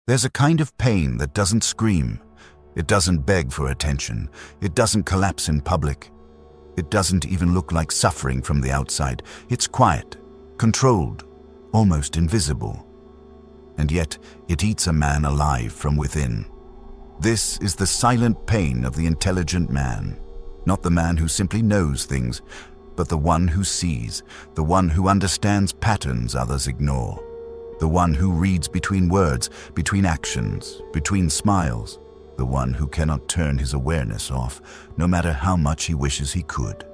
There's a kind of pain that doesn't scream. It doesn't beg for attention. It doesn't collapse in public. It doesn't even look like suffering from the outside. It's quiet, controlled, almost invisible. And yet, it eats a man alive from within. This is the silent pain of the intelligent man. Not the man who simply knows things, but the one who sees, the one who understands patterns others ignore, the one who reads between words, between actions, between smiles, the one who cannot turn his awareness off, no matter how much he wishes he could.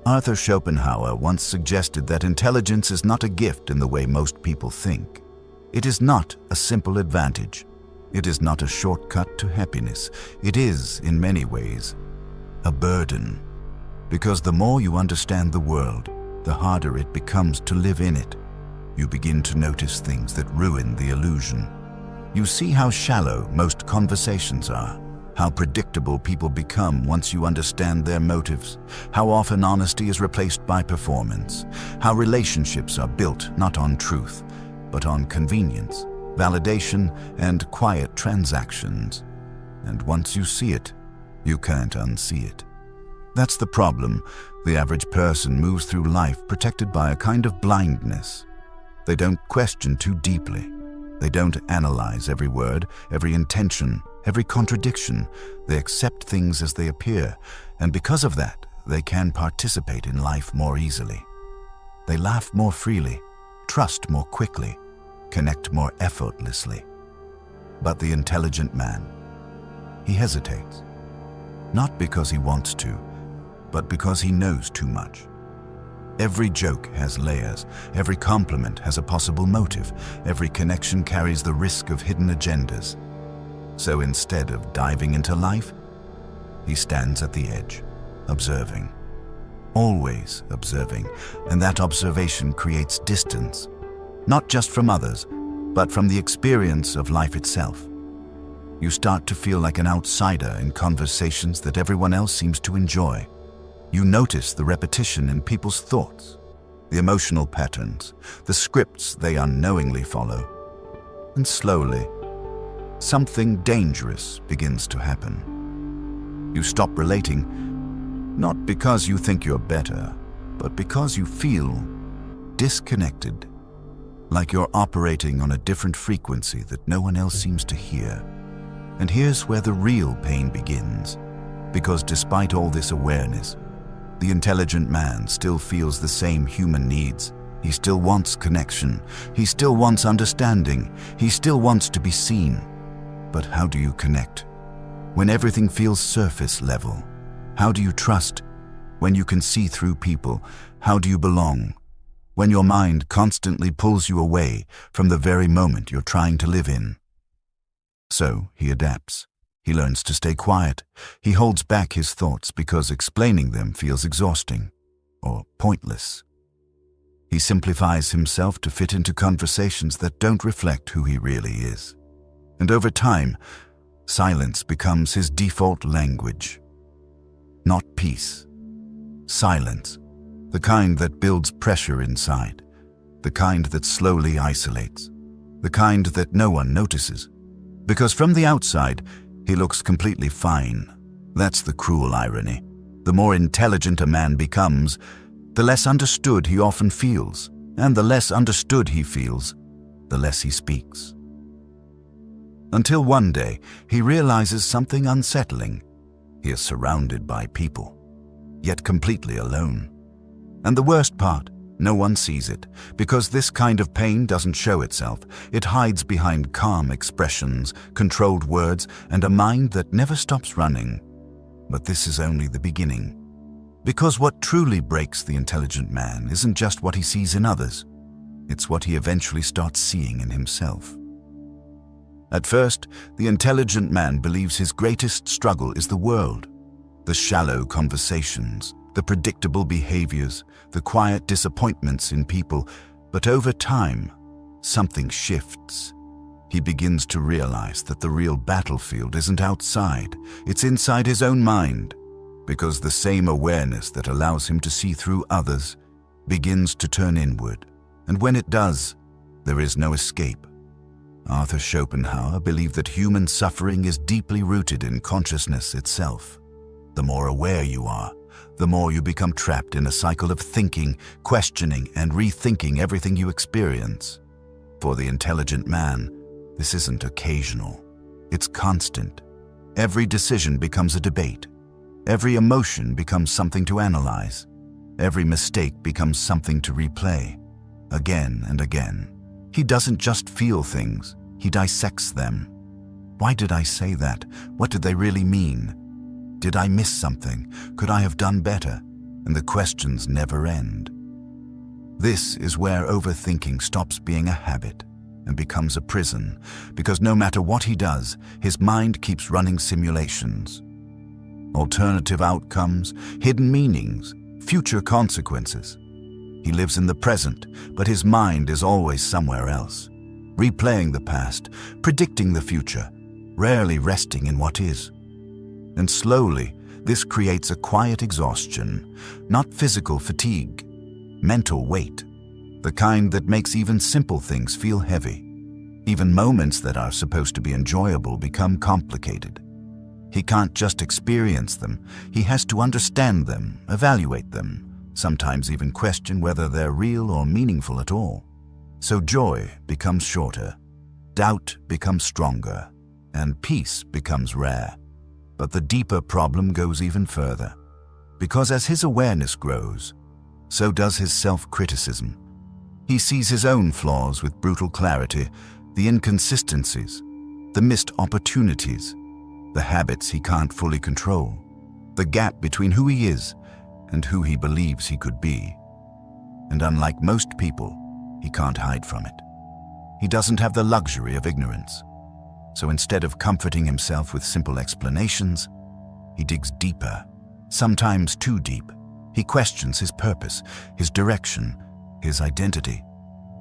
Arthur Schopenhauer once suggested that intelligence is not a gift in the way most people think. It is not a simple advantage. It is not a shortcut to happiness. It is, in many ways, a burden. Because the more you understand the world, the harder it becomes to live in it. You begin to notice things that ruin the illusion. You see how shallow most conversations are, how predictable people become once you understand their motives, how often honesty is replaced by performance, how relationships are built not on truth, but on convenience, validation, and quiet transactions. And once you see it, you can't unsee it. That's the problem. The average person moves through life protected by a kind of blindness. They don't question too deeply. They don't analyze every word, every intention, every contradiction. They accept things as they appear, and because of that, they can participate in life more easily. They laugh more freely, trust more quickly, connect more effortlessly. But the intelligent man, he hesitates. Not because he wants to, but because he knows too much. Every joke has layers, every compliment has a possible motive, every connection carries the risk of hidden agendas. So instead of diving into life, he stands at the edge, observing. Always observing, and that observation creates distance, not just from others, but from the experience of life itself. You start to feel like an outsider in conversations that everyone else seems to enjoy. You notice the repetition in people's thoughts, the emotional patterns, the scripts they unknowingly follow. And slowly, something dangerous begins to happen. You stop relating, not because you think you're better, but because you feel disconnected, like you're operating on a different frequency that no one else seems to hear. And here's where the real pain begins, because despite all this awareness, the intelligent man still feels the same human needs. He still wants connection. He still wants understanding. He still wants to be seen. But how do you connect when everything feels surface level? How do you trust when you can see through people? How do you belong when your mind constantly pulls you away from the very moment you're trying to live in? So he adapts. He learns to stay quiet. He holds back his thoughts because explaining them feels exhausting or pointless. He simplifies himself to fit into conversations that don't reflect who he really is. And over time, silence becomes his default language. Not peace. Silence. The kind that builds pressure inside. The kind that slowly isolates. The kind that no one notices. Because from the outside, he looks completely fine. That's the cruel irony. The more intelligent a man becomes, the less understood he often feels. And the less understood he feels, the less he speaks. Until one day, he realizes something unsettling. He is surrounded by people, yet completely alone. And the worst part, no one sees it, because this kind of pain doesn't show itself. It hides behind calm expressions, controlled words, and a mind that never stops running. But this is only the beginning. Because what truly breaks the intelligent man isn't just what he sees in others. It's what he eventually starts seeing in himself. At first, the intelligent man believes his greatest struggle is the world. The shallow conversations, the predictable behaviors, the quiet disappointments in people. But over time, something shifts. He begins to realize that the real battlefield isn't outside, it's inside his own mind. Because the same awareness that allows him to see through others begins to turn inward. And when it does, there is no escape. Arthur Schopenhauer believed that human suffering is deeply rooted in consciousness itself. The more aware you are, the more you become trapped in a cycle of thinking, questioning, and rethinking everything you experience. For the intelligent man, this isn't occasional. It's constant. Every decision becomes a debate. Every emotion becomes something to analyze. Every mistake becomes something to replay, again and again. He doesn't just feel things, he dissects them. Why did I say that? What did they really mean? Did I miss something? Could I have done better? And the questions never end. This is where overthinking stops being a habit and becomes a prison, because no matter what he does, his mind keeps running simulations. Alternative outcomes, hidden meanings, future consequences. He lives in the present, but his mind is always somewhere else, replaying the past, predicting the future, rarely resting in what is. And slowly, this creates a quiet exhaustion, not physical fatigue, mental weight, the kind that makes even simple things feel heavy. Even moments that are supposed to be enjoyable become complicated. He can't just experience them, he has to understand them, evaluate them, sometimes even question whether they're real or meaningful at all. So joy becomes shorter, doubt becomes stronger, and peace becomes rare. But the deeper problem goes even further, because as his awareness grows, so does his self-criticism. He sees his own flaws with brutal clarity, the inconsistencies, the missed opportunities, the habits he can't fully control, the gap between who he is and who he believes he could be. And unlike most people, he can't hide from it. He doesn't have the luxury of ignorance. So instead of comforting himself with simple explanations, he digs deeper, sometimes too deep. He questions his purpose, his direction, his identity.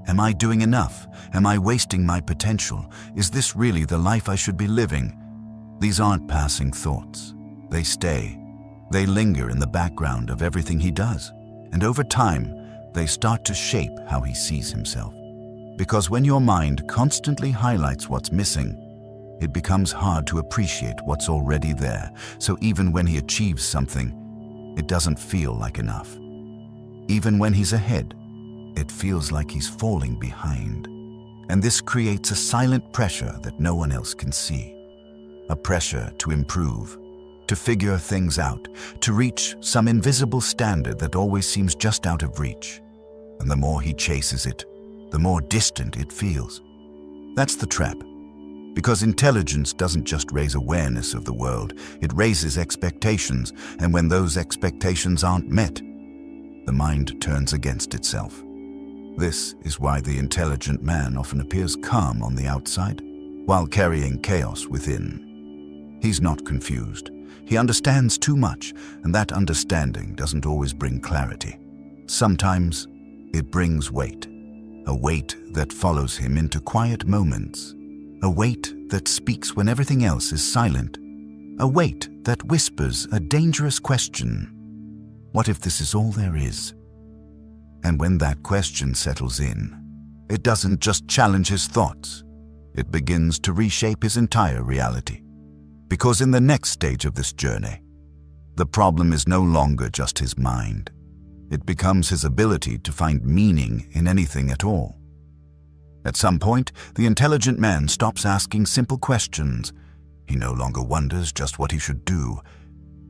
Am I doing enough? Am I wasting my potential? Is this really the life I should be living? These aren't passing thoughts. They stay. They linger in the background of everything he does. And over time, they start to shape how he sees himself. Because when your mind constantly highlights what's missing, it becomes hard to appreciate what's already there. So even when he achieves something, it doesn't feel like enough. Even when he's ahead, it feels like he's falling behind. And this creates a silent pressure that no one else can see. A pressure to improve, to figure things out, to reach some invisible standard that always seems just out of reach. And the more he chases it, the more distant it feels. That's the trap. Because intelligence doesn't just raise awareness of the world, it raises expectations, and when those expectations aren't met, the mind turns against itself. This is why the intelligent man often appears calm on the outside, while carrying chaos within. He's not confused. He understands too much, and that understanding doesn't always bring clarity. Sometimes it brings weight, a weight that follows him into quiet moments, a weight that speaks when everything else is silent, a weight that whispers a dangerous question. What if this is all there is? And when that question settles in, it doesn't just challenge his thoughts, it begins to reshape his entire reality. Because in the next stage of this journey, the problem is no longer just his mind. It becomes his ability to find meaning in anything at all. At some point, the intelligent man stops asking simple questions. He no longer wonders just what he should do.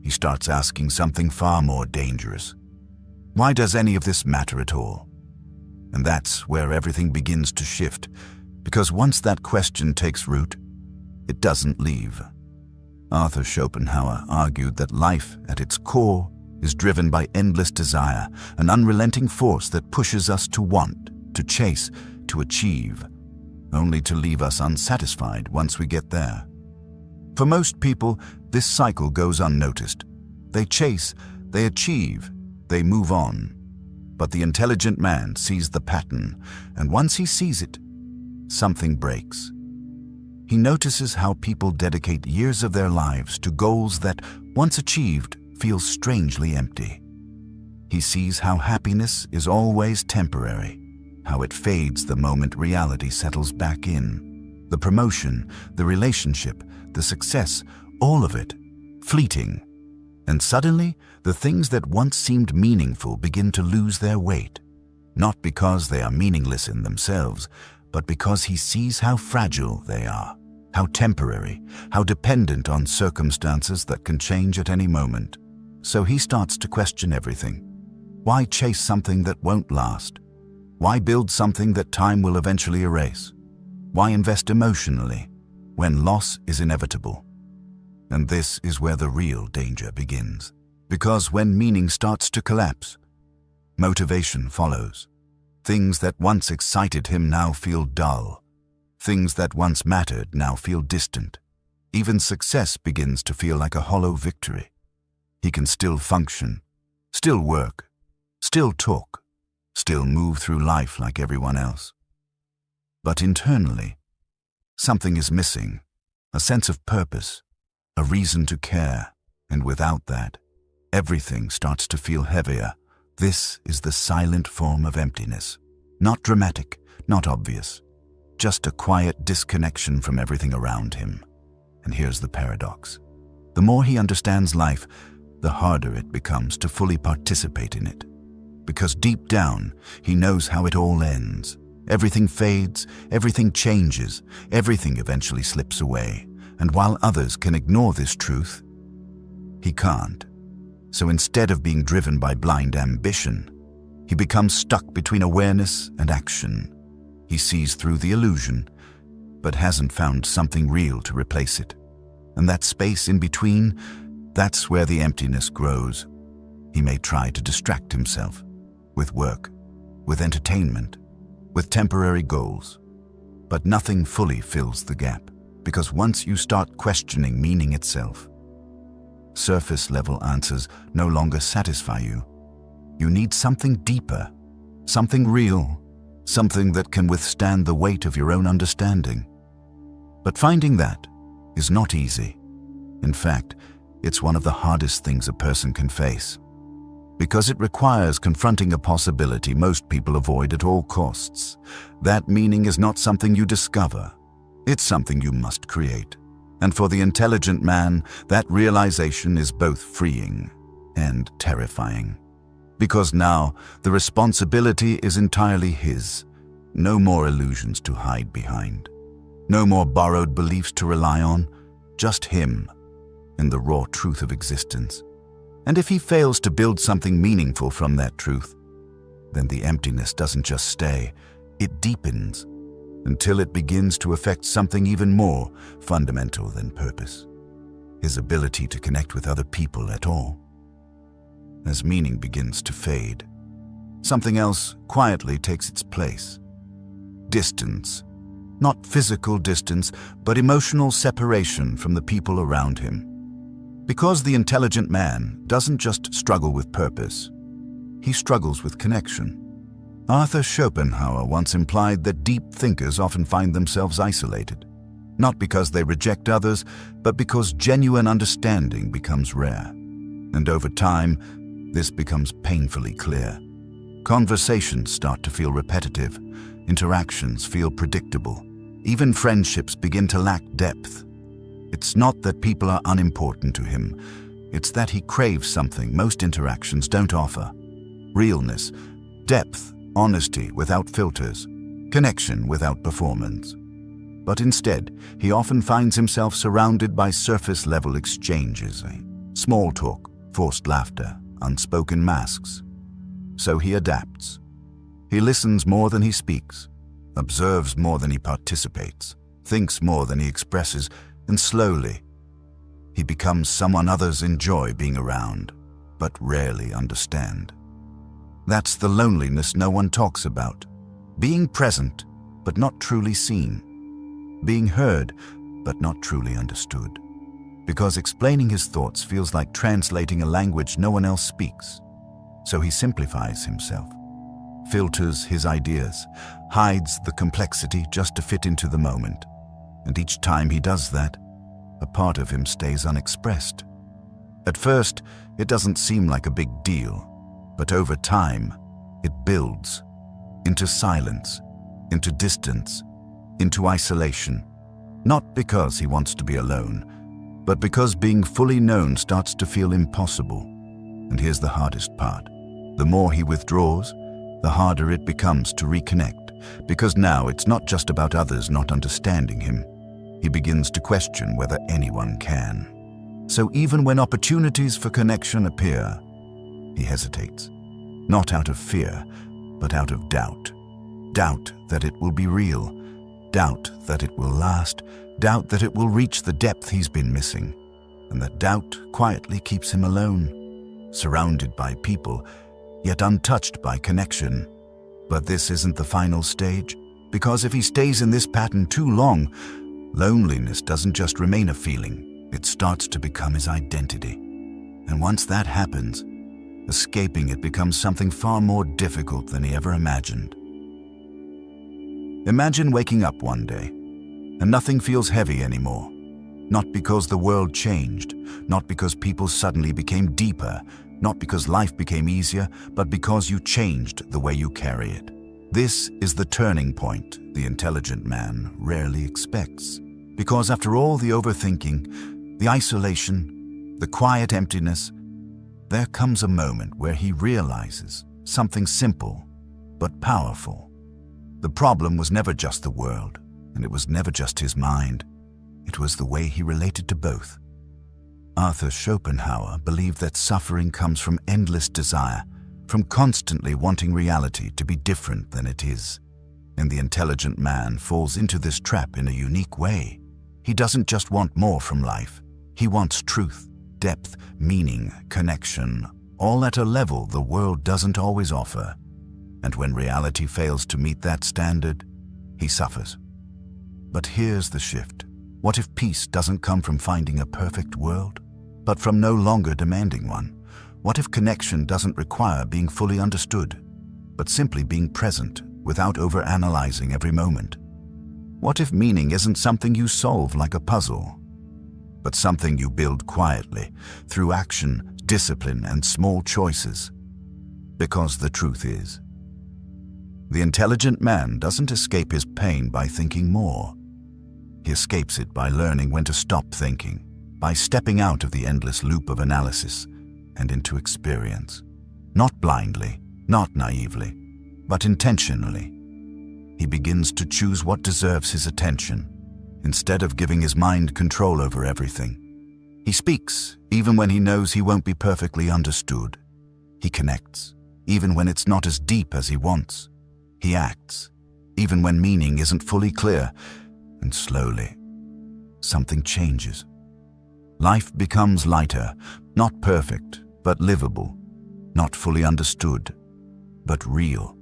He starts asking something far more dangerous. Why does any of this matter at all? And that's where everything begins to shift, because once that question takes root, it doesn't leave. Arthur Schopenhauer argued that life, at its core, is driven by endless desire, an unrelenting force that pushes us to want, to chase, to achieve, only to leave us unsatisfied once we get there. For most people, this cycle goes unnoticed. They chase, they achieve, they move on. But the intelligent man sees the pattern, and once he sees it, something breaks. He notices how people dedicate years of their lives to goals that, once achieved, feel strangely empty. He sees how happiness is always temporary, how it fades the moment reality settles back in. The promotion, the relationship, the success, all of it, fleeting. And suddenly, the things that once seemed meaningful begin to lose their weight. Not because they are meaningless in themselves, but because he sees how fragile they are, how temporary, how dependent on circumstances that can change at any moment. So he starts to question everything. Why chase something that won't last? Why build something that time will eventually erase? Why invest emotionally when loss is inevitable? And this is where the real danger begins. Because when meaning starts to collapse, motivation follows. Things that once excited him now feel dull. Things that once mattered now feel distant. Even success begins to feel like a hollow victory. He can still function, still work, still talk, still move through life like everyone else. But internally, something is missing, a sense of purpose, a reason to care, and without that, everything starts to feel heavier. This is the silent form of emptiness. Not dramatic, not obvious, just a quiet disconnection from everything around him. And here's the paradox. The more he understands life, the harder it becomes to fully participate in it. Because deep down, he knows how it all ends. Everything fades, everything changes, everything eventually slips away. And while others can ignore this truth, he can't. So instead of being driven by blind ambition, he becomes stuck between awareness and action. He sees through the illusion, but hasn't found something real to replace it. And that space in between, that's where the emptiness grows. He may try to distract himself with work, with entertainment, with temporary goals. But nothing fully fills the gap, because once you start questioning meaning itself, surface-level answers no longer satisfy you. You need something deeper, something real, something that can withstand the weight of your own understanding. But finding that is not easy. In fact, it's one of the hardest things a person can face, because it requires confronting a possibility most people avoid at all costs. That meaning is not something you discover. It's something you must create. And for the intelligent man, that realization is both freeing and terrifying. Because now, the responsibility is entirely his. No more illusions to hide behind. No more borrowed beliefs to rely on. Just him and the raw truth of existence. And if he fails to build something meaningful from that truth, then the emptiness doesn't just stay, it deepens, until it begins to affect something even more fundamental than purpose, his ability to connect with other people at all. As meaning begins to fade, something else quietly takes its place. Distance. Not physical distance, but emotional separation from the people around him. Because the intelligent man doesn't just struggle with purpose, he struggles with connection. Arthur Schopenhauer once implied that deep thinkers often find themselves isolated, not because they reject others, but because genuine understanding becomes rare. And over time, this becomes painfully clear. Conversations start to feel repetitive, interactions feel predictable, even friendships begin to lack depth. It's not that people are unimportant to him, it's that he craves something most interactions don't offer. Realness, depth, honesty without filters, connection without performance. But instead, he often finds himself surrounded by surface-level exchanges, small talk, forced laughter, unspoken masks. So he adapts. He listens more than he speaks, observes more than he participates, thinks more than he expresses, and slowly, he becomes someone others enjoy being around, but rarely understand. That's the loneliness no one talks about. Being present, but not truly seen. Being heard, but not truly understood. Because explaining his thoughts feels like translating a language no one else speaks. So he simplifies himself, filters his ideas, hides the complexity just to fit into the moment. And each time he does that, a part of him stays unexpressed. At first, it doesn't seem like a big deal, but over time, it builds into silence, into distance, into isolation, Not because he wants to be alone, but because being fully known starts to feel impossible. And here's the hardest part. The more he withdraws, the harder it becomes to reconnect, because now it's not just about others not understanding him. He begins to question whether anyone can. So even when opportunities for connection appear, he hesitates, not out of fear, but out of doubt. Doubt that it will be real, doubt that it will last, doubt that it will reach the depth he's been missing. And that doubt quietly keeps him alone, surrounded by people, yet untouched by connection. But this isn't the final stage, because if he stays in this pattern too long, loneliness doesn't just remain a feeling, it starts to become his identity. And once that happens, escaping it becomes something far more difficult than he ever imagined. Imagine waking up one day, and nothing feels heavy anymore. Not because the world changed, not because people suddenly became deeper, not because life became easier, but because you changed the way you carry it. This is the turning point the intelligent man rarely expects. Because after all the overthinking, the isolation, the quiet emptiness, there comes a moment where he realizes something simple but powerful. The problem was never just the world, and it was never just his mind. It was the way he related to both. Arthur Schopenhauer believed that suffering comes from endless desire, from constantly wanting reality to be different than it is. And the intelligent man falls into this trap in a unique way. He doesn't just want more from life. He wants truth, depth, meaning, connection, all at a level the world doesn't always offer. And when reality fails to meet that standard, he suffers. But here's the shift. What if peace doesn't come from finding a perfect world, but from no longer demanding one? What if connection doesn't require being fully understood, but simply being present without overanalyzing every moment? What if meaning isn't something you solve like a puzzle, but something you build quietly through action, discipline, and small choices? Because the truth is, the intelligent man doesn't escape his pain by thinking more. He escapes it by learning when to stop thinking, by stepping out of the endless loop of analysis and into experience. Not blindly, not naively, but intentionally. He begins to choose what deserves his attention, instead of giving his mind control over everything. He speaks, even when he knows he won't be perfectly understood. He connects, even when it's not as deep as he wants. He acts, even when meaning isn't fully clear, and slowly, something changes. Life becomes lighter, not perfect, but livable, not fully understood, but real.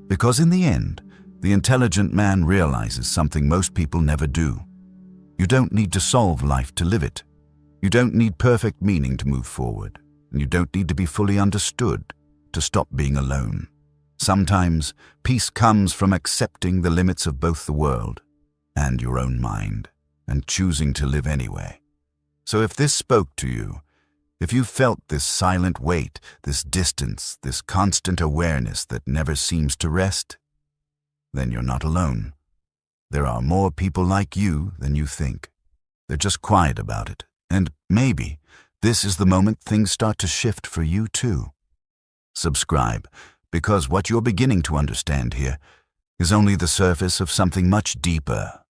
Because in the end, the intelligent man realizes something most people never do. You don't need to solve life to live it. You don't need perfect meaning to move forward, and you don't need to be fully understood to stop being alone. Sometimes, peace comes from accepting the limits of both the world and your own mind, and choosing to live anyway. So if this spoke to you, if you felt this silent weight, this distance, this constant awareness that never seems to rest, then you're not alone. There are more people like you than you think. They're just quiet about it, and maybe this is the moment things start to shift for you too. Subscribe, because what you're beginning to understand here is only the surface of something much deeper.